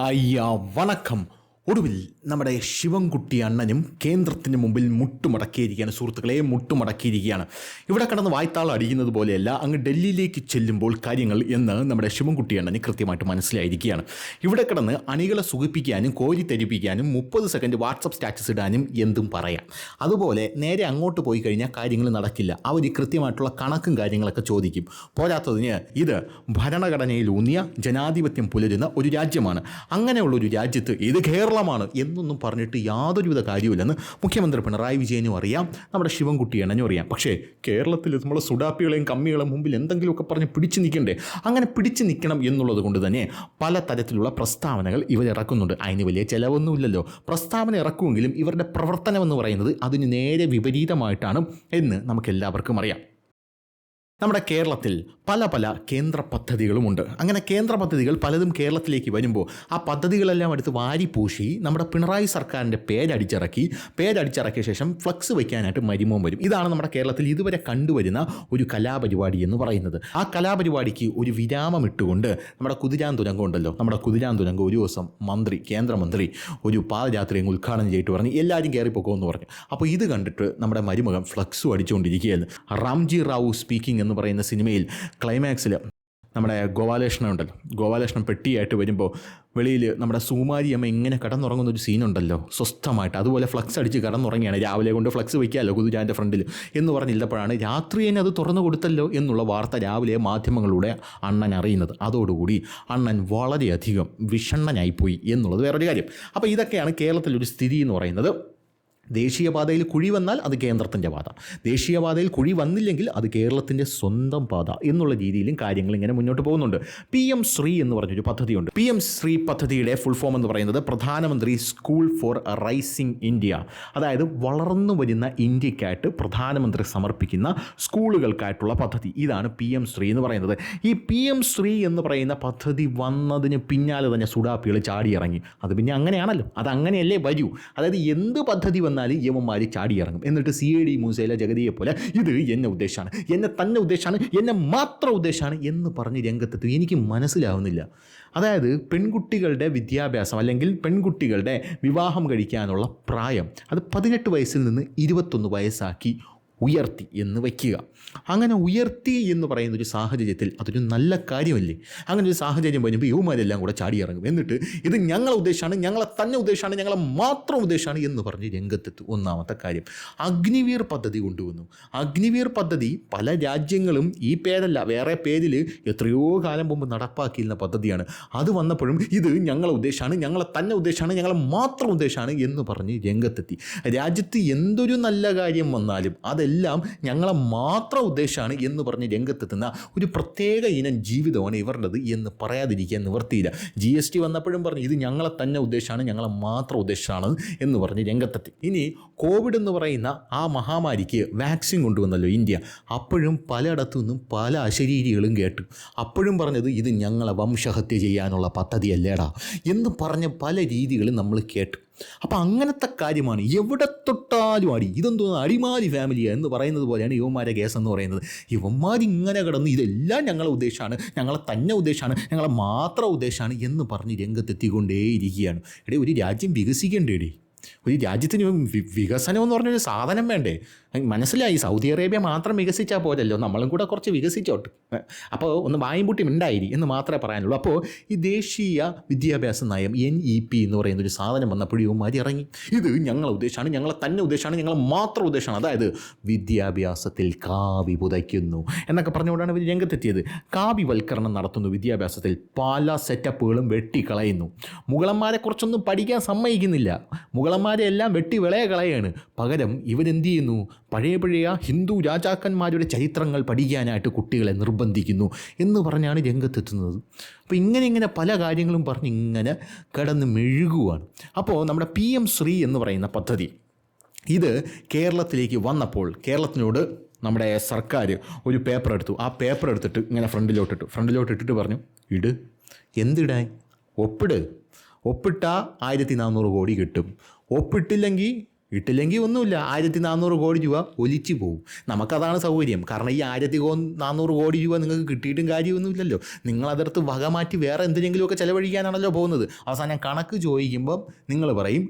അയ്യാ വണക്കം. ഒടുവിൽ നമ്മുടെ ശിവൻകുട്ടി അണ്ണനും കേന്ദ്രത്തിന് മുമ്പിൽ മുട്ടുമടക്കിയിരിക്കുകയാണ്. സുഹൃത്തുക്കളെ, മുട്ടുമടക്കിയിരിക്കുകയാണ്. ഇവിടെ കിടന്ന് വായ്ത്താളം അടിക്കുന്നത് പോലെയല്ല അങ്ങ് ഡൽഹിയിലേക്ക് ചെല്ലുമ്പോൾ കാര്യങ്ങൾ എന്ന് നമ്മുടെ ശിവൻകുട്ടി അണ്ണന് കൃത്യമായിട്ട് മനസ്സിലായിരിക്കുകയാണ്. ഇവിടെ കിടന്ന് അണികളെ സുഖിപ്പിക്കാനും കോരിത്തരിപ്പിക്കാനും 30 സെക്കൻഡ് വാട്സപ്പ് സ്റ്റാറ്റസ് ഇടാനും എന്തും പറയാം. അതുപോലെ നേരെ അങ്ങോട്ട് പോയി കഴിഞ്ഞാൽ കാര്യങ്ങൾ നടക്കില്ല. അവർ കൃത്യമായിട്ടുള്ള കണക്കും കാര്യങ്ങളൊക്കെ ചോദിക്കും. പോരാത്തതിന് ഇത് ഭരണഘടനയിലൂന്നിയ ജനാധിപത്യം പുലരുന്ന ഒരു രാജ്യമാണ്. അങ്ങനെയുള്ളൊരു രാജ്യത്ത് ഇത് കേരളമാണ് എന്നൊന്നും പറഞ്ഞിട്ട് യാതൊരുവിധ കാര്യമില്ലെന്ന് മുഖ്യമന്ത്രി പിണറായി വിജയനും അറിയാം, നമ്മുടെ ശിവൻകുട്ടി അണ്ണനും അറിയാം. പക്ഷേ കേരളത്തിൽ നമ്മൾ സുഡാപ്പികളെയും കമ്മികളെയും മുമ്പിൽ എന്തെങ്കിലുമൊക്കെ പറഞ്ഞ് പിടിച്ചു നിൽക്കണ്ടേ? അങ്ങനെ പിടിച്ചു നിൽക്കണം എന്നുള്ളത് കൊണ്ട് തന്നെ പല തരത്തിലുള്ള പ്രസ്താവനകൾ ഇവരിറക്കുന്നുണ്ട്. അതിന് വലിയ ചിലവൊന്നുമില്ലല്ലോ. പ്രസ്താവന ഇറക്കുമെങ്കിലും ഇവരുടെ പ്രവർത്തനം എന്ന് പറയുന്നത് അതിന് നേരെ വിപരീതമായിട്ടാണ് എന്ന് നമുക്കെല്ലാവർക്കും അറിയാം. നമ്മുടെ കേരളത്തിൽ പല പല കേന്ദ്ര പദ്ധതികളുമുണ്ട്. അങ്ങനെ കേന്ദ്ര പദ്ധതികൾ പലതും കേരളത്തിലേക്ക് വരുമ്പോൾ ആ പദ്ധതികളെല്ലാം എടുത്ത് വാരിപ്പൂശി നമ്മുടെ പിണറായി സർക്കാരിൻ്റെ പേരടിച്ചിറക്കിയ ശേഷം ഫ്ലക്സ് വയ്ക്കാനായിട്ട് മരുമോൻ വരും. ഇതാണ് നമ്മുടെ കേരളത്തിൽ ഇതുവരെ കണ്ടുവരുന്ന ഒരു കലാപരിപാടി എന്ന് പറയുന്നത്. ആ കലാപരിപാടിക്ക് ഒരു വിരാമം ഇട്ടുകൊണ്ട് നമ്മുടെ കുതിരാൻ തുരങ്കം ഉണ്ടല്ലോ, നമ്മുടെ കുതിരാൻ തുരങ്കം ഒരു ദിവസം കേന്ദ്രമന്ത്രി ഒരു പാദയാത്രയും ഉദ്ഘാടനം ചെയ്തിട്ട് പറഞ്ഞു എല്ലാവരും കയറിപ്പോക്കുമെന്ന് പറഞ്ഞു. അപ്പോൾ ഇത് കണ്ടിട്ട് നമ്മുടെ മരുമകൻ ഫ്ലക്സും അടിച്ചുകൊണ്ടിരിക്കുകയായിരുന്നു. റാംജി റാവു സ്പീക്കിംഗ് എന്ന് പറയുന്ന സിനിമയിൽ ക്ലൈമാക്സിൽ നമ്മുടെ ഗോപാലകൃഷ്ണൻ പെട്ടിയായിട്ട് വരുമ്പോൾ വെളിയിൽ നമ്മുടെ സുകുമാരി അമ്മ ഇങ്ങനെ കിടന്നുറങ്ങുന്നൊരു സീനുണ്ടല്ലോ സ്വസ്ഥമായിട്ട്. അതുപോലെ ഫ്ലക്സ് അടിച്ച് കിടന്നുറങ്ങിയാണ്. രാവിലെ കൊണ്ട് ഫ്ലക്സ് വയ്ക്കാമല്ലോ കുതിരാൻ്റെ ഫ്രണ്ടിൽ എന്ന് പറഞ്ഞില്ലപ്പോഴാണ് രാത്രി തന്നെ അത് തുറന്നു കൊടുത്തല്ലോ എന്നുള്ള വാർത്ത രാവിലെ മാധ്യമങ്ങളിലൂടെ അണ്ണൻ അറിയുന്നത്. അതോടുകൂടി അണ്ണൻ വളരെയധികം വിഷണ്ണനായിപ്പോയി എന്നുള്ളത് വേറൊരു കാര്യം. അപ്പോൾ ഇതൊക്കെയാണ് കേരളത്തിലൊരു സ്ഥിതി എന്ന് പറയുന്നത്. ദേശീയപാതയിൽ കുഴി വന്നാൽ അത് കേന്ദ്രത്തിൻ്റെ പാത, ദേശീയപാതയിൽ കുഴി വന്നില്ലെങ്കിൽ അത് കേരളത്തിൻ്റെ സ്വന്തം പാത എന്നുള്ള രീതിയിലും കാര്യങ്ങൾ ഇങ്ങനെ മുന്നോട്ട് പോകുന്നുണ്ട്. PM ശ്രീ എന്ന് പറഞ്ഞൊരു പദ്ധതിയുണ്ട്. PM ശ്രീ പദ്ധതിയുടെ ഫുൾ ഫോം എന്ന് പറയുന്നത് പ്രധാനമന്ത്രി സ്കൂൾ ഫോർ റൈസിംഗ് ഇന്ത്യ. അതായത് വളർന്നു വരുന്ന ഇന്ത്യക്കായിട്ട് പ്രധാനമന്ത്രി സമർപ്പിക്കുന്ന സ്കൂളുകൾക്കായിട്ടുള്ള പദ്ധതി. ഇതാണ് PM ശ്രീ എന്ന് പറയുന്നത്. ഈ PM ശ്രീ എന്ന് പറയുന്ന പദ്ധതി വന്നതിന് പിന്നാലെ തന്നെ സുഡാപ്പികൾ ചാടിയിറങ്ങി. അത് പിന്നെ അങ്ങനെയാണല്ലോ, അത് അങ്ങനെയല്ലേ വരൂ. അതായത് എന്ത് പദ്ധതി വന്നാൽ യവന്മാർ ചാടിയിറങ്ങും. എന്നിട്ട് CID മൂസയിലെ ജഗതിയെ പോലെ ഇത് എന്നെ ഉദ്ദേശമാണ്, എന്നെ തന്നെ ഉദ്ദേശമാണ്, എന്നെ മാത്രം ഉദ്ദേശമാണ് എന്ന് പറഞ്ഞ് രംഗത്തെത്തും. എനിക്ക് മനസ്സിലാവുന്നില്ല. അതായത് പെൺകുട്ടികളുടെ വിദ്യാഭ്യാസം അല്ലെങ്കിൽ പെൺകുട്ടികളുടെ വിവാഹം കഴിക്കാനുള്ള പ്രായം അത് 18 വയസ്സിൽ നിന്ന് 21 വയസ്സാക്കി ഉയർത്തി എന്ന് വയ്ക്കുക. അങ്ങനെ ഉയർത്തി എന്ന് പറയുന്നൊരു സാഹചര്യത്തിൽ അതൊരു നല്ല കാര്യമല്ലേ? അങ്ങനെ ഒരു സാഹചര്യം വരുമ്പോൾ യുവമാരെല്ലാം കൂടെ ചാടിയിറങ്ങും. എന്നിട്ട് ഇത് ഞങ്ങളെ ഉദ്ദേശമാണ്, ഞങ്ങളെ തന്നെ ഉദ്ദേശമാണ്, ഞങ്ങളെ മാത്രം ഉദ്ദേശമാണ് എന്ന് പറഞ്ഞ് രംഗത്തെത്തും. ഒന്നാമത്തെ കാര്യം, അഗ്നിവീർ പദ്ധതി കൊണ്ടുവന്നു. അഗ്നിവീർ പദ്ധതി പല രാജ്യങ്ങളും ഈ പേരല്ല വേറെ പേരിൽ എത്രയോ കാലം മുമ്പ് നടപ്പാക്കിയിരുന്ന പദ്ധതിയാണ്. അത് വന്നപ്പോഴും ഇത് ഞങ്ങളെ ഉദ്ദേശമാണ്, ഞങ്ങളെ തന്നെ ഉദ്ദേശമാണ്, ഞങ്ങളെ മാത്രം ഉദ്ദേശമാണ് എന്ന് പറഞ്ഞ് രംഗത്തെത്തി. രാജ്യത്ത് എന്തൊരു നല്ല കാര്യം വന്നാലും അതെല്ലാം ഞങ്ങളെ മാത്രം ഉദ്ദേശമാണ് എന്ന് പറഞ്ഞ് രംഗത്തെത്തുന്ന ഒരു പ്രത്യേക ഇനം ജീവിതമാണ് ഇവരുടേത് എന്ന് പറയാതിരിക്കാൻ നിവർത്തിയില്ല. GST വന്നപ്പോഴും പറഞ്ഞു ഇത് ഞങ്ങളെ തന്നെ ഉദ്ദേശമാണ്, ഞങ്ങളെ മാത്രം ഉദ്ദേശമാണ് എന്ന് പറഞ്ഞ് രംഗത്തെത്തി. ഇനി കോവിഡ് എന്ന് പറയുന്ന ആ മഹാമാരിക്ക് വാക്സിൻ കൊണ്ടുവന്നല്ലോ ഇന്ത്യ. അപ്പോഴും പലയിടത്തു നിന്നും പല അശരീരികളും കേട്ടു. അപ്പോഴും പറഞ്ഞത് ഇത് ഞങ്ങളെ വംശഹത്യ ചെയ്യാനുള്ള പദ്ധതിയല്ലേടാ എന്ന് പറഞ്ഞ പല രീതികളും നമ്മൾ കേട്ടു. അപ്പം അങ്ങനത്തെ കാര്യമാണ്. എവിടെ തൊട്ടാലും അടി. ഇതെന്തോന്ന് അടിമാലി ഫാമിലിയാണ് എന്ന് പറയുന്നത് പോലെയാണ് യുവന്മാരെ കേസ് എന്ന് പറയുന്നത്. യുവന്മാരിങ്ങനെ കിടന്ന് ഇതെല്ലാം ഞങ്ങളെ ഉദ്ദേശമാണ്, ഞങ്ങളെ തന്നെ ഉദ്ദേശമാണ്, ഞങ്ങളെ മാത്രം ഉദ്ദേശമാണ് എന്ന് പറഞ്ഞ് രംഗത്തെത്തിക്കൊണ്ടേയിരിക്കുകയാണ്. ഒരു രാജ്യം വികസിക്കേണ്ടേടി. ഒരു രാജ്യത്തിന് വികസനം എന്ന് പറഞ്ഞൊരു സാധനം വേണ്ടേ? മനസ്സിലായി, സൗദി അറേബ്യ മാത്രം വികസിച്ചാൽ പോരല്ലോ, നമ്മളും കൂടെ കുറച്ച് വികസിച്ചോട്ട്. അപ്പോൾ ഒന്ന് വായുംപൂട്ടി ഉണ്ടായി എന്ന് മാത്രമേ പറയാനുള്ളൂ. അപ്പോൾ ഈ ദേശീയ വിദ്യാഭ്യാസ നയം NEP എന്ന് പറയുന്നൊരു സാധനം വന്നപ്പോഴും ഇവന്മാർ ഇറങ്ങി ഇത് ഞങ്ങളെ ഉദ്ദേശമാണ്, ഞങ്ങളെ തന്നെ ഉദ്ദേശമാണ്, ഞങ്ങളെ മാത്രം ഉദ്ദേശമാണ്. അതായത് വിദ്യാഭ്യാസത്തിൽ കാവി പുതയ്ക്കുന്നു എന്നൊക്കെ പറഞ്ഞുകൊണ്ടാണ് ഇവർ രംഗത്തെത്തിയത്. കാവ്യവൽക്കരണം നടത്തുന്നു വിദ്യാഭ്യാസത്തിൽ. പല സെറ്റപ്പുകളും വെട്ടിക്കളയുന്നു. മുഗളന്മാരെ കുറിച്ചൊന്നും പഠിക്കാൻ സമ്മതിക്കുന്നില്ല. മുഗളന്മാരെ എല്ലാം വെട്ടി വിളയെ കളയാണ്. പകരം ഇവരെന്ത് ചെയ്യുന്നു? പഴയ ഹിന്ദു രാജാക്കന്മാരുടെ ചരിത്രങ്ങൾ പഠിക്കാനായിട്ട് കുട്ടികളെ നിർബന്ധിക്കുന്നു എന്ന് പറഞ്ഞാണ് രംഗത്തെത്തുന്നത്. അപ്പോൾ ഇങ്ങനെ പല കാര്യങ്ങളും പറഞ്ഞ് ഇങ്ങനെ കിടന്ന് മെഴുകുവാണ്. അപ്പോൾ നമ്മുടെ PM ശ്രീ എന്ന് പറയുന്ന പദ്ധതി ഇത് കേരളത്തിലേക്ക് വന്നപ്പോൾ കേരളത്തിനോട് നമ്മുടെ സർക്കാർ ഒരു പേപ്പർ എടുത്തു. ആ പേപ്പർ എടുത്തിട്ട് ഇങ്ങനെ ഫ്രണ്ടിലോട്ടിട്ടിട്ട് പറഞ്ഞു എന്തിടാൻ? ഒപ്പിട്ടാൽ 1400 കോടി കിട്ടും, ഒപ്പിട്ടില്ലെങ്കിൽ ഇട്ടില്ലെങ്കിൽ ഒന്നുമില്ല, 1400 കോടി രൂപ ഒലിച്ചു പോകും. നമുക്കതാണ് സൗകര്യം. കാരണം ഈ 1400 കോടി രൂപ നിങ്ങൾക്ക് കിട്ടിയിട്ടും കാര്യമൊന്നുമില്ലല്ലോ. നിങ്ങളതെടുത്ത് വക മാറ്റി വേറെ എന്തിനെങ്കിലുമൊക്കെ ചിലവഴിക്കാനാണല്ലോ പോകുന്നത്. അവസാനം കണക്ക് ചോദിക്കുമ്പം നിങ്ങൾ പറയും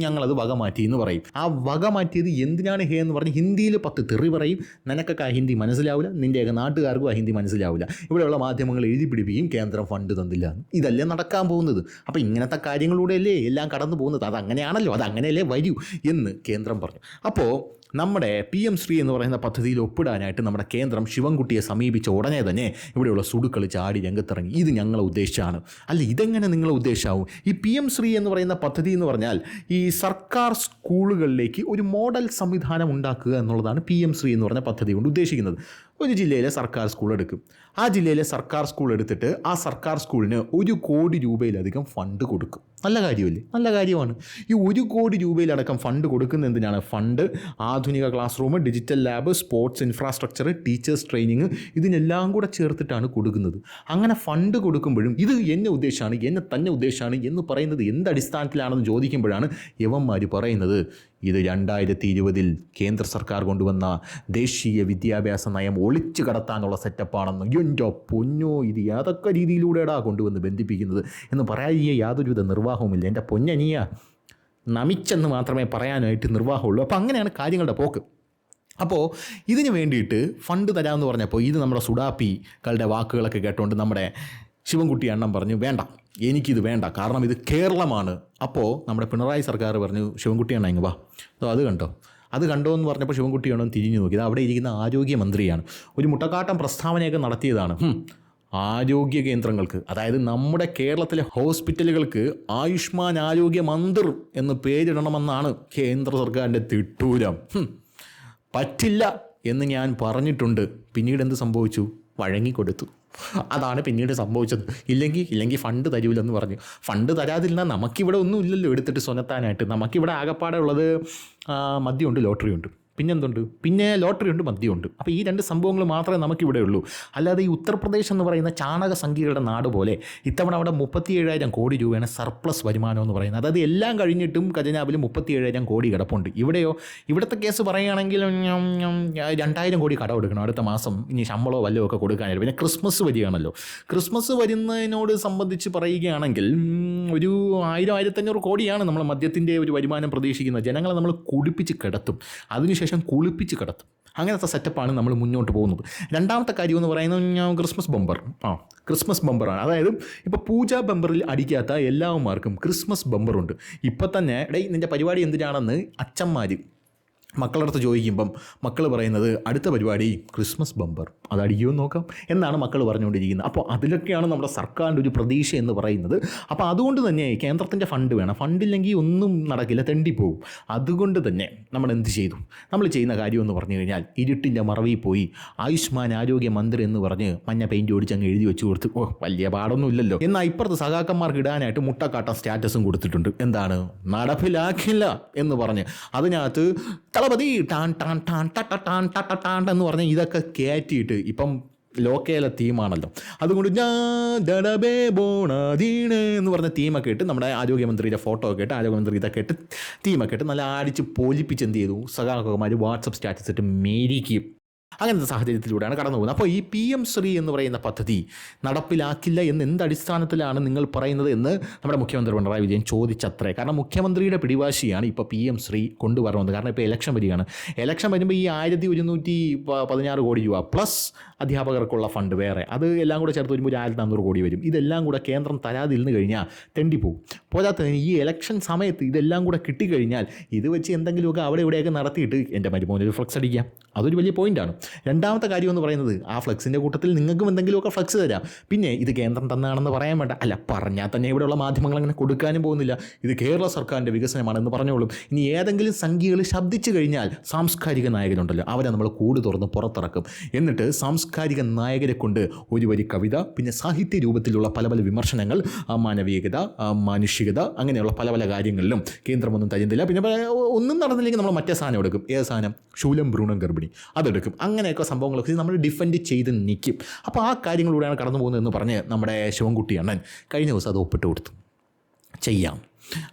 ഞങ്ങളത് വക മാറ്റി എന്ന് പറയും. ആ വക മാറ്റിയത് എന്തിനാണ് ഹേ എന്ന് പറഞ്ഞ് ഹിന്ദിയിൽ 10 തെറി പറയും. നിനക്കൊക്കെ ആ ഹിന്ദി മനസ്സിലാവില്ല, നിൻ്റെയൊക്കെ നാട്ടുകാർക്കും ആ ഹിന്ദി മനസ്സിലാവില്ല. ഇവിടെയുള്ള മാധ്യമങ്ങൾ എഴുതി പിടിപ്പിക്കും കേന്ദ്രം ഫണ്ട് തന്നില്ല. ഇതല്ലേ നടക്കാൻ പോകുന്നത്. അപ്പോൾ ഇങ്ങനത്തെ കാര്യങ്ങളിലൂടെയല്ലേ എല്ലാം കടന്നു പോകുന്നത്. അതങ്ങനെയാണല്ലോ, അതങ്ങനെയല്ലേ വരൂ എന്ന് കേന്ദ്രം പറഞ്ഞു. അപ്പോൾ നമ്മുടെ PM ശ്രീ എന്ന് പറയുന്ന പദ്ധതിയിൽ ഒപ്പിടാനായിട്ട് നമ്മുടെ കേന്ദ്രം ശിവൻകുട്ടിയെ സമീപിച്ച ഉടനെ തന്നെ ഇവിടെയുള്ള സുടുക്കൾ ചാടി രംഗത്തിറങ്ങി. ഇത് ഞങ്ങളെ ഉദ്ദേശിച്ചാണ്. അല്ല, ഇതെങ്ങനെ നിങ്ങളെ ഉദ്ദേശമാവും? ഈ PM ശ്രീ എന്ന് പറയുന്ന പദ്ധതി എന്ന് പറഞ്ഞാൽ ഈ സർക്കാർ സ്കൂളുകളിലേക്ക് ഒരു മോഡൽ സംവിധാനം ഉണ്ടാക്കുക എന്നുള്ളതാണ് PM ശ്രീ എന്ന് പറഞ്ഞ പദ്ധതി കൊണ്ട് ഉദ്ദേശിക്കുന്നത്. ഒരു ജില്ലയിലെ സർക്കാർ സ്കൂൾ എടുക്കും. ആ ജില്ലയിലെ സർക്കാർ സ്കൂൾ എടുത്തിട്ട് ആ സർക്കാർ സ്കൂളിന് 1 കോടി രൂപയിലധികം ഫണ്ട് കൊടുക്കും. നല്ല കാര്യമല്ലേ? നല്ല കാര്യമാണ്. ഈ 1 കോടി രൂപയിലടക്കം ഫണ്ട് കൊടുക്കുന്ന എന്തിനാണ്? ഫണ്ട് ആധുനിക class room, digital lab, sports infrastructure, teachers training, ഇതിനെല്ലാം കൂടെ ചേർത്തിട്ടാണ് കൊടുക്കുന്നത്. അങ്ങനെ ഫണ്ട് കൊടുക്കുമ്പോഴും ഇത് എന്നെ ഉദ്ദേശമാണ്, എന്നെ തന്നെ ഉദ്ദേശമാണ് എന്ന് പറയുന്നത് എന്തടിസ്ഥാനത്തിലാണെന്ന് ചോദിക്കുമ്പോഴാണ് യവന്മാർ പറയുന്നത് ഇത് 2020 കേന്ദ്ര സർക്കാർ കൊണ്ടുവന്ന ദേശീയ വിദ്യാഭ്യാസ നയം ഒളിച്ചു കടത്താനുള്ള സെറ്റപ്പാണെന്ന്. എൻ്റെ പൊന്നോ, ഇത് ഏതൊക്കെ രീതിയിലൂടെയാടാ കൊണ്ടുവന്ന് ബന്ധിപ്പിക്കുന്നത് എന്ന് പറയാൻ യാതൊരുവിധ നിർവാഹവുമില്ല. എൻ്റെ പൊന്നനിയ നമിച്ചെന്ന് മാത്രമേ പറയാനായിട്ട് നിർവാഹമുള്ളൂ. അപ്പോൾ അങ്ങനെയാണ് കാര്യങ്ങളുടെ പോക്ക്. അപ്പോൾ ഇതിന് വേണ്ടിയിട്ട് ഫണ്ട് തരാമെന്ന് പറഞ്ഞപ്പോൾ ഇത് നമ്മുടെ സുഡാപ്പികളുടെ വാക്കുകളൊക്കെ കേട്ടുകൊണ്ട് നമ്മുടെ ശിവൻകുട്ടി അണ്ണൻ പറഞ്ഞു വേണ്ട, എനിക്കിത് വേണ്ട, കാരണം ഇത് കേരളമാണ്. അപ്പോൾ നമ്മുടെ പിണറായി സർക്കാർ പറഞ്ഞു ശിവൻകുട്ടി അണ്ണ ഇങ്ങ് വാ, അത് കണ്ടോ എന്ന് പറഞ്ഞപ്പോൾ ശിവൻകുട്ടി അണ്ണൻ തിരിഞ്ഞു നോക്കിയത് അവിടെ ഇരിക്കുന്ന ആരോഗ്യമന്ത്രിയാണ്. ഒരു മുട്ടക്കാട്ടം പ്രസ്താവനയൊക്കെ നടത്തിയതാണ്. ആരോഗ്യ കേന്ദ്രങ്ങൾക്ക്, അതായത് നമ്മുടെ കേരളത്തിലെ ഹോസ്പിറ്റലുകൾക്ക് ആയുഷ്മാൻ ആരോഗ്യ മന്ദിർ എന്ന് പേരിടണമെന്നാണ് കേന്ദ്ര സർക്കാരിൻ്റെ തിട്ടൂരം. പറ്റില്ല എന്ന് ഞാൻ പറഞ്ഞിട്ടുണ്ട്. പിന്നീട് എന്ത് സംഭവിച്ചു? വഴങ്ങിക്കൊടുത്തു. അതാണ് പിന്നീട് സംഭവിച്ചത്. ഇല്ലെങ്കിൽ ഫണ്ട് തരൂലെന്ന് പറഞ്ഞു. ഫണ്ട് തരാതിരുന്നാൽ നമുക്കിവിടെ ഒന്നും ഇല്ലല്ലോ എടുത്തിട്ട് സ്വനത്താനായിട്ട്. നമുക്കിവിടെ ആകപ്പാടെ ഉള്ളത് മദ്യമുണ്ട്, ലോട്ടറിയുണ്ട്, പിന്നെന്തുണ്ട്? പിന്നെ ലോട്ടറി ഉണ്ട്, മദ്യമുണ്ട്. അപ്പോൾ ഈ 2 സംഭവങ്ങൾ മാത്രമേ നമുക്കിവിടെ ഉള്ളൂ. അല്ലാതെ ഈ ഉത്തർപ്രദേശ് എന്ന് പറയുന്ന ചാണക സംഖ്യകളുടെ നാട് പോലെ ഇത്തവണ അവിടെ 37,000 കോടി രൂപയാണ് സർപ്ലസ് വരുമാനം എന്ന് പറയുന്നത്. അതായത് എല്ലാം കഴിഞ്ഞിട്ടും ഖജനാവിൽ 37,000 കോടി കിടപ്പുണ്ട്. ഇവിടെയോ, ഇവിടുത്തെ കേസ് പറയുകയാണെങ്കിൽ 2,000 കോടി കടം എടുക്കണം അടുത്ത മാസം. ഇനി ശമ്പളമോ വല്ലതും ഒക്കെ കൊടുക്കാനായിട്ട്. പിന്നെ ക്രിസ്മസ് വരികയാണല്ലോ. ക്രിസ്മസ് വരുന്നതിനോട് സംബന്ധിച്ച് പറയുകയാണെങ്കിൽ ഒരു 1,000-1,500 കോടിയാണ് നമ്മൾ മദ്യത്തിൻ്റെ ഒരു വരുമാനം പ്രതീക്ഷിക്കുന്നത്. ജനങ്ങളെ നമ്മൾ കുടിപ്പിച്ച് കിടത്തും, അതിനുശേഷം കുളിപ്പിച്ച് കിടത്തും. അങ്ങനത്തെ സെറ്റപ്പാണ് നമ്മൾ മുന്നോട്ട് പോകുന്നത്. രണ്ടാമത്തെ കാര്യം എന്ന് പറയുന്നത് ക്രിസ്മസ് ബമ്പർ. ക്രിസ്മസ് ബമ്പറാണ്. അതായത് ഇപ്പോൾ പൂജാ ബമ്പറിൽ അടിക്കാത്ത എല്ലാവന്മാർക്കും ക്രിസ്മസ് ബമ്പറുണ്ട്. ഇപ്പം തന്നെ നിൻ്റെ പരിപാടി എന്തിനാണെന്ന് അച്ഛന്മാർ മക്കളടുത്ത് ചോദിക്കുമ്പം മക്കൾ പറയുന്നത് അടുത്ത പരിപാടി ക്രിസ്മസ് ബമ്പർ, അതടിക്കുമെന്ന് നോക്കാം എന്നാണ് മക്കൾ പറഞ്ഞുകൊണ്ടിരിക്കുന്നത്. അപ്പോൾ അതിലൊക്കെയാണ് നമ്മുടെ സർക്കാരിൻ്റെ ഒരു പ്രതീക്ഷ എന്ന് പറയുന്നത്. അപ്പോൾ അതുകൊണ്ട് തന്നെ കേന്ദ്രത്തിൻ്റെ ഫണ്ട് വേണം. ഫണ്ടില്ലെങ്കിൽ ഒന്നും നടക്കില്ല, തെണ്ടിപ്പോവും. അതുകൊണ്ട് തന്നെ നമ്മൾ എന്ത് ചെയ്തു? നമ്മൾ ചെയ്യുന്ന കാര്യം എന്ന് പറഞ്ഞു കഴിഞ്ഞാൽ ഇരുട്ടിൻ്റെ മറവിൽ പോയി ആയുഷ്മാൻ ആരോഗ്യ മന്ദിർ എന്ന് പറഞ്ഞ് മഞ്ഞ പെയിൻറ്റ് ഓടിച്ച് അങ്ങ് എഴുതി വെച്ച് കൊടുത്ത് വലിയ പാടൊന്നും ഇല്ലല്ലോ. എന്നാൽ ഇപ്പുറത്ത് സഖാക്കന്മാർക്ക് ഇടാനായിട്ട് മുട്ടക്കാട്ടം സ്റ്റാറ്റസും കൊടുത്തിട്ടുണ്ട്. എന്താണ്? നടപ്പിലാക്കില്ല എന്ന് പറഞ്ഞ് അതിനകത്ത് തളപതി ടാൻ ടാൻ ടാൻ ടട്ട ടാൻ ടട്ട ടാൻ എന്ന് പറഞ്ഞ് ഇതൊക്കെ കയറ്റിയിട്ട് ഇപ്പം ലോക്കേലെ തീമാണല്ലോ. അതുകൊണ്ട് എന്ന് പറഞ്ഞ തീമൊക്കെ ഇട്ട് നമ്മുടെ ആരോഗ്യമന്ത്രിയുടെ ഫോട്ടോ ഒക്കെ ഇട്ട് ആരോഗ്യമന്ത്രി ഇതൊക്കെ ഇട്ട് തീമൊക്കെ ഇട്ട് നല്ല അടിച്ച് പൊലിപ്പിച്ച് എന്ത് ചെയ്തു? സഖാക്കന്മാർ വാട്സപ്പ് സ്റ്റാറ്റസ് ഇട്ട് മേരിക്കും. അങ്ങനത്തെ സാഹചര്യത്തിലൂടെയാണ് കടന്നു പോകുന്നത്. അപ്പോൾ ഈ PM ശ്രീ എന്ന് പറയുന്ന പദ്ധതി നടപ്പിലാക്കില്ല എന്ന് എന്തടിസ്ഥാനത്തിലാണ് നിങ്ങൾ പറയുന്നത് എന്ന് നമ്മുടെ മുഖ്യമന്ത്രി പിണറായി വിജയൻ ചോദിച്ചത്രേ. കാരണം മുഖ്യമന്ത്രിയുടെ പിടിവാശിയാണ് ഇപ്പോൾ PM ശ്രീ കൊണ്ടുവരുന്നത്. കാരണം ഇപ്പോൾ ഇലക്ഷൻ വരികയാണ്. ഇലക്ഷൻ വരുമ്പോൾ ഈ 1,116 കോടി രൂപ പ്ലസ് അധ്യാപകർക്കുള്ള ഫണ്ട് വേറെ, അത് എല്ലാം കൂടെ ചേർത്ത് വരുമ്പോൾ 1,400 കോടി വരും. ഇതെല്ലാം കൂടെ കേന്ദ്രം തരാതിരുന്ന് കഴിഞ്ഞാൽ തെണ്ടിപ്പോവും. പോരാത്തതിന് ഈ ഇലക്ഷൻ സമയത്ത് ഇതെല്ലാം കൂടെ കിട്ടിക്കഴിഞ്ഞാൽ ഇത് വെച്ച് എന്തെങ്കിലുമൊക്കെ അവിടെ ഇവിടെയൊക്കെ നടത്തിയിട്ട് എൻ്റെ മരുമോനൊരു ഫ്ലക്സ് അടിക്കാം. അതൊരു വലിയ പോയിൻ്റാണ്. രണ്ടാമത്തെ കാര്യം എന്ന് പറയുന്നത് ആ ഫ്ലക്സിൻ്റെ കൂട്ടത്തിൽ നിങ്ങൾക്കും എന്തെങ്കിലുമൊക്കെ ഫ്ലക്സ് തരാം. പിന്നെ ഇത് കേന്ദ്രം തന്നാണെന്ന് പറയാൻ വേണ്ട. അല്ല, പറഞ്ഞാൽ തന്നെ ഇവിടെയുള്ള മാധ്യമങ്ങൾ അങ്ങനെ കൊടുക്കാനും പോകുന്നില്ല. ഇത് കേരള സർക്കാരിൻ്റെ വികസനമാണെന്ന് പറഞ്ഞോളും. ഇനി ഏതെങ്കിലും സംഖ്യകൾ ശബ്ദിച്ചു കഴിഞ്ഞാൽ സാംസ്കാരിക നായകരുണ്ടല്ലോ, അവരെ നമ്മൾ കൂട് തുറന്ന് പുറത്തിറക്കും. എന്നിട്ട് സാംസ്കാരിക നായകരെ കൊണ്ട് ഒരു വരി കവിത, പിന്നെ സാഹിത്യ രൂപത്തിലുള്ള പല പല വിമർശനങ്ങൾ, മാനവികത, മാനുഷികത, അങ്ങനെയുള്ള പല പല കാര്യങ്ങളിലും കേന്ദ്രമൊന്നും തരുന്നില്ല. പിന്നെ ഒന്നും നടന്നില്ലെങ്കിൽ നമ്മൾ മറ്റേ സാധനം എടുക്കും. ഏത് സാധനം? ശൂലം ഭ്രൂണം ഗർഭിണി, അതെടുക്കും. അങ്ങനെയൊക്കെ സംഭവങ്ങളൊക്കെ നമ്മൾ ഡിഫെൻഡ് ചെയ്ത് നിൽക്കും. അപ്പോൾ ആ കാര്യങ്ങളിലൂടെയാണ് കടന്നു പോകുന്നതെന്ന് പറഞ്ഞ് നമ്മുടെ ശിവൻകുട്ടി അണ്ണൻ കഴിഞ്ഞ ദിവസം അത് ഒപ്പിട്ട് കൊടുത്തു. ചെയ്യാം.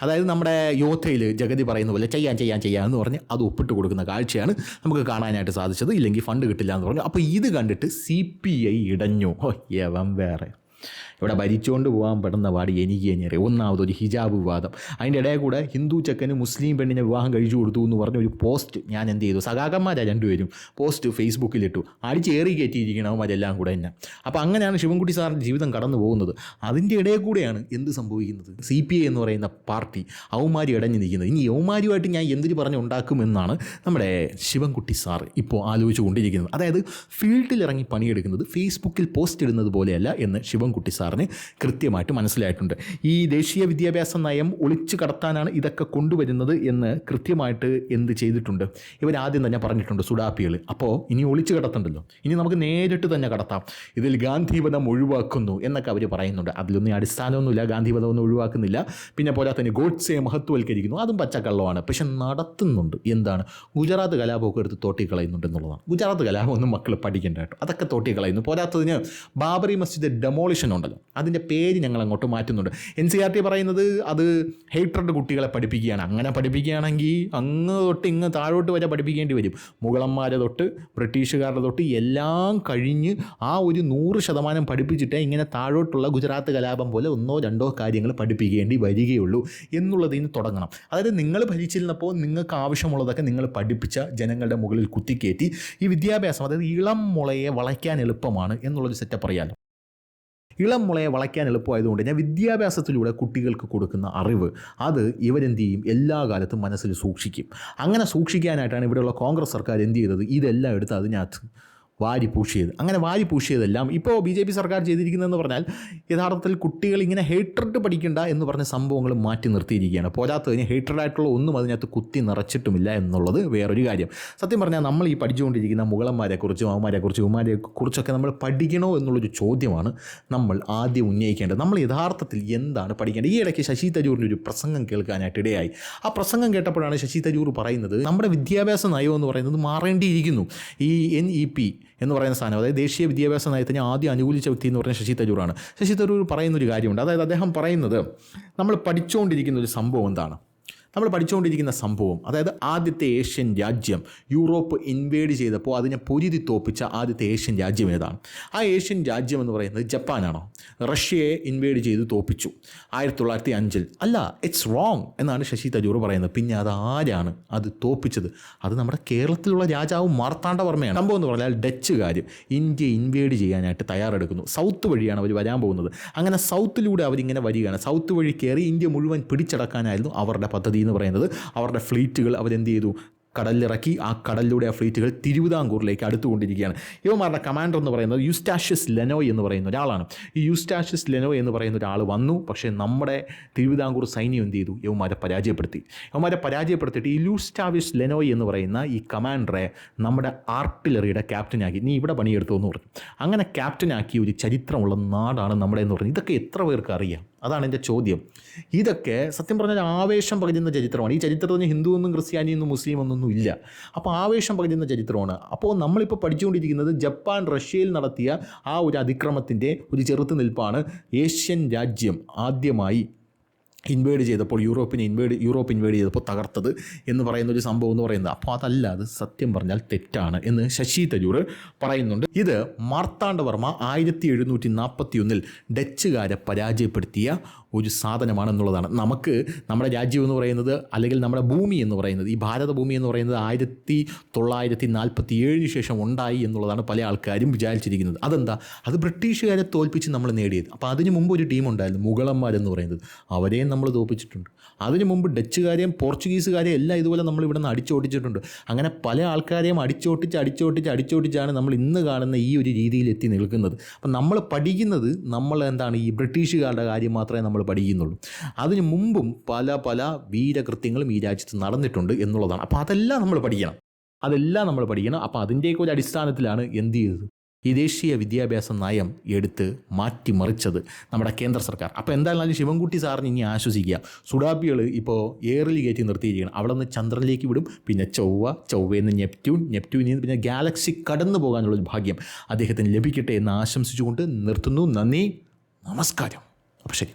അതായത് നമ്മുടെ യോദ്ധയിൽ ജഗതി പറയുന്ന പോലെ ചെയ്യാമെന്ന് പറഞ്ഞ് അത് ഒപ്പിട്ട് കൊടുക്കുന്ന കാഴ്ചയാണ് നമുക്ക് കാണാനായിട്ട് സാധിച്ചത്. ഇല്ലെങ്കിൽ ഫണ്ട് കിട്ടില്ല എന്ന് പറഞ്ഞു. അപ്പോൾ ഇത് കണ്ടിട്ട് CPI ഇടഞ്ഞു. യവൻ വേറെ ഇവിടെ ഭരിച്ചുകൊണ്ട് പോകാൻ പെടുന്ന പാടി എനിക്ക് തന്നെയറിയാം. ഒന്നാമത് ഒരു ഹിജാബ് വിവാദം, അതിൻ്റെ ഇടയിൽ കൂടെ ഹിന്ദു ചെക്കന് മുസ്ലിം പെണ്ണിനെ വിവാഹം കഴിച്ചു കൊടുത്തു എന്ന് പറഞ്ഞ ഒരു പോസ്റ്റ് ഞാൻ എന്ത് ചെയ്തു, സഖാക്കന്മാരാണ് രണ്ടുപേരും പോസ്റ്റ് ഫേസ്ബുക്കിലിട്ടു. അടിച്ചേറി കയറ്റിയിരിക്കണവന്മാരെല്ലാം കൂടെ തന്നെ. അപ്പോൾ അങ്ങനെയാണ് ശിവൻകുട്ടി സാറിൻ്റെ ജീവിതം കടന്നു പോകുന്നത്. അതിൻ്റെ ഇടയിൽ കൂടെയാണ് എന്ത് സംഭവിക്കുന്നത്, CPI എന്ന് പറയുന്ന പാർട്ടി അവന്മാരി ഇടഞ്ഞു നിൽക്കുന്നത്. ഇനി യവന്മാരുമായിട്ട് ഞാൻ എന്തിന് പറഞ്ഞുണ്ടാക്കുമെന്നാണ് നമ്മുടെ ശിവൻകുട്ടി സാർ ഇപ്പോൾ ആലോചിച്ചു കൊണ്ടിരിക്കുന്നത്. അതായത് ഫീൽഡിലിറങ്ങി പണിയെടുക്കുന്നത് ഫേസ്ബുക്കിൽ പോസ്റ്റ് ഇടുന്നത് പോലെയല്ല എന്ന് ശിവൻകുട്ടി സാറിന് കൃത്യമായിട്ട് മനസ്സിലായിട്ടുണ്ട്. ഈ ദേശീയ വിദ്യാഭ്യാസ നയം ഒളിച്ചു കടത്താനാണ് ഇതൊക്കെ കൊണ്ടുവരുന്നത് എന്ന് കൃത്യമായിട്ട് എന്ത് ചെയ്തിട്ടുണ്ട് ഇവർ ആദ്യം തന്നെ പറഞ്ഞിട്ടുണ്ട്, സുഡാപ്പികൾ. അപ്പോൾ ഇനി ഒളിച്ചു കടത്തണ്ടല്ലോ, ഇനി നമുക്ക് നേരിട്ട് തന്നെ കടത്താം. ഇതിൽ ഗാന്ധിവധം ഒഴിവാക്കുന്നു എന്നൊക്കെ അവർ പറയുന്നുണ്ട്. അതിലൊന്നും അടിസ്ഥാനമൊന്നുമില്ല, ഗാന്ധിവധം ഒന്നും ഒഴിവാക്കുന്നില്ല. പിന്നെ പോരാ തന്നെ ഗോഡ്സെ മഹത്വവൽക്കരിക്കുന്നു, അതും പച്ചക്കള്ളമാണ്. പക്ഷെ നടത്തുന്നുണ്ട്. എന്താണ്, ഗുജറാത്ത് കലാപമൊക്കെ എടുത്ത് തോട്ടിക്കളയുന്നുണ്ട് എന്നുള്ളതാണ്. ഗുജറാത്ത് കലാപമൊന്നും മക്കൾ പഠിക്കേണ്ട കേട്ടോ, അതൊക്കെ തോട്ടിക്കളയുന്നു. പോരാത്തതിന് ബാബറി മസ്ജിദ് ഡെമോളിഷൻ ഉണ്ടല്ലോ, അതിൻ്റെ പേര് ഞങ്ങൾ അങ്ങോട്ട് മാറ്റുന്നുണ്ട്. NCERT പറയുന്നത് അത് ഹേറ്റഡ് കുട്ടികളെ പഠിപ്പിക്കുകയാണ്. അങ്ങനെ പഠിപ്പിക്കുകയാണെങ്കിൽ അങ്ങ് തൊട്ട് ഇങ്ങ് താഴോട്ട് വരെ പഠിപ്പിക്കേണ്ടി വരും. മുഗളന്മാരെ തൊട്ട് ബ്രിട്ടീഷുകാരുടെ തൊട്ട് എല്ലാം കഴിഞ്ഞ് ആ ഒരു 100% പഠിപ്പിച്ചിട്ടേ ഇങ്ങനെ താഴോട്ടുള്ള ഗുജറാത്ത് കലാപം പോലെ 1-2 കാര്യങ്ങൾ പഠിപ്പിക്കേണ്ടി വരികയുള്ളൂ എന്നുള്ളതിന് തുടങ്ങണം. അതായത് നിങ്ങൾ ഭരിച്ചിരുന്നപ്പോൾ നിങ്ങൾക്ക് ആവശ്യമുള്ളതൊക്കെ നിങ്ങൾ പഠിപ്പിച്ച ജനങ്ങളുടെ മുകളിൽ കുത്തിക്കയറ്റി ഈ വിദ്യാഭ്യാസം, അതായത് ഇളം മുളയെ വളയ്ക്കാൻ എളുപ്പമാണ് എന്നുള്ളൊരു സെറ്റപ്പ് അറിയാലോ. ഇളം മുളയെ വളയ്ക്കാൻ എളുപ്പമായതുകൊണ്ട് ഞാൻ വിദ്യാഭ്യാസത്തിലൂടെ കുട്ടികൾക്ക് കൊടുക്കുന്ന അറിവ് അത് ഇവരെന്ത് ചെയ്യും, എല്ലാ കാലത്തും മനസ്സിൽ സൂക്ഷിക്കും. അങ്ങനെ സൂക്ഷിക്കാനായിട്ടാണ് ഇവിടെയുള്ള കോൺഗ്രസ് സർക്കാർ എന്ത് ചെയ്തത്, ഇതെല്ലാം എടുത്ത് അതിനകത്ത് വാരി പൂശിയത്. അങ്ങനെ വാരി പൂശിയതെല്ലാം ഇപ്പോൾ BJP സർക്കാർ ചെയ്തിരിക്കുന്നതെന്ന് പറഞ്ഞാൽ യഥാർത്ഥത്തിൽ കുട്ടികൾ ഇങ്ങനെ ഹേറ്റഡ് പഠിക്കണ്ട എന്ന് പറഞ്ഞ സംഭവങ്ങൾ മാറ്റി നിർത്തിയിരിക്കുകയാണ്. പോരാത്തതിന് ഹേറ്റഡ് ആയിട്ടുള്ള ഒന്നും അതിനകത്ത് കുത്തി നിറച്ചിട്ടുമില്ല എന്നുള്ളത് വേറൊരു കാര്യം. സത്യം പറഞ്ഞാൽ നമ്മൾ ഈ പഠിച്ചുകൊണ്ടിരിക്കുന്ന മുഗളന്മാരെക്കുറിച്ചും അവന്മാരെക്കുറിച്ചും ഇവന്മാരെക്കുറിച്ചൊക്കെ നമ്മൾ പഠിക്കണോ എന്നുള്ളൊരു ചോദ്യമാണ് നമ്മൾ ആദ്യം ഉന്നയിക്കേണ്ടത്. നമ്മൾ യഥാർത്ഥത്തിൽ എന്താണ് പഠിക്കേണ്ടത്? ഈ ഇടയ്ക്ക് ശശി തരൂരിൻ്റെ ഒരു പ്രസംഗം കേൾക്കാനായിട്ട് ഇടയായി. ആ പ്രസംഗം കേട്ടപ്പോഴാണ് ശശി തരൂർ പറയുന്നത് നമ്മുടെ വിദ്യാഭ്യാസ നയം എന്ന് പറയുന്നത് മാറേണ്ടിയിരിക്കുന്നു. ഈ NEP എന്ന് പറയുന്ന സാധനം, അതായത് ദേശീയ വിദ്യാഭ്യാസ നയത്തിന് ആദ്യം അനുകൂലിച്ച വ്യക്തി എന്ന് പറഞ്ഞാൽ ശശി തരൂറാണ്. ശശി തരൂർ പറയുന്നൊരു കാര്യമുണ്ട്. അതായത് അദ്ദേഹം പറയുന്നത് നമ്മൾ പഠിച്ചുകൊണ്ടിരിക്കുന്ന ഒരു സംഭവം എന്താണ്, നമ്മൾ പഠിച്ചുകൊണ്ടിരിക്കുന്ന സംഭവം, അതായത് ആദ്യത്തെ ഏഷ്യൻ രാജ്യം യൂറോപ്പ് ഇൻവേഡ് ചെയ്തപ്പോൾ അതിനെ പൊരുതി തോപ്പിച്ച ആദ്യത്തെ ഏഷ്യൻ രാജ്യം ഏതാണ്? ആ ഏഷ്യൻ രാജ്യം എന്ന് പറയുന്നത് ജപ്പാനാണോ? റഷ്യയെ ഇൻവേഡ് ചെയ്ത് തോപ്പിച്ചു 1905. അല്ല, ഇറ്റ്സ് റോങ് എന്നാണ് ശശി തരൂർ പറയുന്നത്. പിന്നെ അത് ആരാണ് അത് തോപ്പിച്ചത്? അത് നമ്മുടെ കേരളത്തിലുള്ള രാജാവ് മാർത്താണ്ഡവർമ്മയാണ്. സംഭവം എന്ന് പറഞ്ഞാൽ ഡച്ചുകാർ ഇന്ത്യ ഇൻവേഡ് ചെയ്യാനായിട്ട് തയ്യാറെടുക്കുന്നു. സൗത്ത് വഴിയാണ് അവർ വരാൻ പോകുന്നത്. അങ്ങനെ സൗത്തിലൂടെ അവരിങ്ങനെ വരികയാണ്. സൗത്ത് വഴി കയറി ഇന്ത്യ മുഴുവൻ പിടിച്ചടക്കാനായിരുന്നു അവരുടെ പദ്ധതി എന്ന് പറയുന്നത്. അവരുടെ ഫ്ലീറ്റുകൾ അവരെന്ത് ചെയ്തു, കടലിലിറക്കി. ആ കടലിലൂടെ ആ ഫ്ലീറ്റുകൾ തിരുവിതാംകൂറിലേക്ക് അടുത്തുകൊണ്ടിരിക്കുകയാണ്. ഇവന്മാരുടെ കമാൻഡർ എന്ന് പറയുന്നത് യൂസ്റ്റാഷ്യസ് ലെനോയ് എന്ന് പറയുന്ന ഒരാളാണ്. ഈ യൂസ്റ്റാഷ്യസ് ലെനോയ് എന്ന് പറയുന്ന ഒരാൾ വന്നു. പക്ഷേ നമ്മുടെ തിരുവിതാംകൂർ സൈന്യം എന്ത് ചെയ്തു, ഇവന്മാരെ പരാജയപ്പെടുത്തിയിട്ട് ഈ യൂസ്റ്റാഷ്യസ് ലെനോയ് എന്ന് പറയുന്ന ഈ കമാൻഡറെ നമ്മുടെ ആർട്ടിലറിയുടെ ക്യാപ്റ്റനാക്കി, നീ ഇവിടെ പണിയെടുത്തു എന്ന് പറഞ്ഞു. അങ്ങനെ ക്യാപ്റ്റനാക്കി ഒരു ചരിത്രമുള്ള നാടാണ് നമ്മുടെ എന്ന് പറഞ്ഞു. ഇതൊക്കെ എത്ര പേർക്ക് അറിയാം? അതാണ് എൻ്റെ ചോദ്യം. ഇതൊക്കെ സത്യം പറഞ്ഞാൽ ആവേശം പകരുന്ന ചരിത്രമാണ്. ഈ ചരിത്രത്തിന് ഹിന്ദുവെന്നും ക്രിസ്ത്യാനിയെന്നും മുസ്ലിം ഒന്നും ഇല്ല. അപ്പോൾ ആവേശം പകരുന്ന ചരിത്രമാണ്. അപ്പോൾ നമ്മളിപ്പോൾ പഠിച്ചുകൊണ്ടിരിക്കുന്നത് ജപ്പാൻ റഷ്യയിൽ നടത്തിയ ആ ഒരു അതിക്രമത്തിൻ്റെ ഒരു ചെറുത്തുനിൽപ്പാണ്. ഏഷ്യൻ രാജ്യം ആദ്യമായി ഇൻവേഡ് ചെയ്തപ്പോൾ യൂറോപ്പ് ഇൻവേഡ് ചെയ്തപ്പോൾ തകർത്തത് എന്ന് പറയുന്നൊരു സംഭവം എന്ന് പറയുന്നത്. അപ്പോൾ അതല്ല, അത് സത്യം പറഞ്ഞാൽ തെറ്റാണ് എന്ന് ശശി തരൂർ പറയുന്നുണ്ട്. ഇത് മാർത്താണ്ഡവർമ്മ 1741 ഡച്ചുകാരെ പരാജയപ്പെടുത്തിയ ഒരു സാധനമാണെന്നുള്ളതാണ്. നമുക്ക് നമ്മുടെ രാജ്യം എന്ന് പറയുന്നത്, അല്ലെങ്കിൽ നമ്മുടെ ഭൂമി എന്ന് പറയുന്നത്, ഈ ഭാരതഭൂമി എന്ന് പറയുന്നത് 1947 ശേഷം ഉണ്ടായി എന്നുള്ളതാണ് പല ആൾക്കാരും വിചാരിച്ചിരിക്കുന്നത്. അതെന്താ? അത് ബ്രിട്ടീഷുകാരെ തോൽപ്പിച്ച് നമ്മൾ നേടിയത്. അപ്പോൾ അതിന് മുമ്പ് ഒരു ടീമുണ്ടായിരുന്നു, മുഗളന്മാരെന്ന് പറയുന്നത്. അവരെയും നമ്മൾ തോൽപ്പിച്ചിട്ടുണ്ട്. അതിന് മുമ്പ് ഡച്ചുകാരെയും പോർച്ചുഗീസുകാരെയും എല്ലാം ഇതുപോലെ നമ്മൾ ഇവിടെ നിന്ന് അടിച്ചോട്ടിച്ചിട്ടുണ്ട്. അങ്ങനെ പല ആൾക്കാരെയും അടിച്ചോട്ടിച്ചാണ് നമ്മൾ ഇന്ന് കാണുന്ന ഈ ഒരു രീതിയിൽ എത്തി നിൽക്കുന്നത്. അപ്പം നമ്മൾ പഠിക്കുന്നത് നമ്മൾ എന്താണ്, ഈ ബ്രിട്ടീഷുകാരുടെ കാര്യം മാത്രമേ നമ്മൾ പഠിക്കുന്നുള്ളൂ. അതിന് മുമ്പും പല വീരകൃത്യങ്ങളും ഈ രാജ്യത്ത് നടന്നിട്ടുണ്ട് എന്നുള്ളതാണ്. അപ്പോൾ അതെല്ലാം നമ്മൾ പഠിക്കണം. അപ്പോൾ അതിൻ്റെയൊക്കെ ഒരു അടിസ്ഥാനത്തിലാണ് എന്ത് ചെയ്തത്, ഈ ദേശീയ വിദ്യാഭ്യാസ നയം എടുത്ത് മാറ്റിമറിച്ചത് നമ്മുടെ കേന്ദ്ര സർക്കാർ. അപ്പോൾ എന്തായാലും ശിവൻകുട്ടി സാറിന് ഇനി ആശ്വസിക്കുക. സുഡാപ്പികൾ ഇപ്പോൾ എയറിൽ കയറ്റി നിർത്തിയിരിക്കുകയാണ്. അവിടെ നിന്ന് ചന്ദ്രനിലേക്ക് വിടും, പിന്നെ ചൊവ്വയിൽ നിന്ന് നെപ്റ്റ്യൂനിൽ നിന്ന് പിന്നെ ഗാലക്സി കടന്നു പോകാനുള്ളൊരു ഭാഗ്യം അദ്ദേഹത്തിന് ലഭിക്കട്ടെ എന്ന് ആശംസിച്ചുകൊണ്ട് നിർത്തുന്നു. നന്ദി, നമസ്കാരം. അപ്പോൾ ശരി.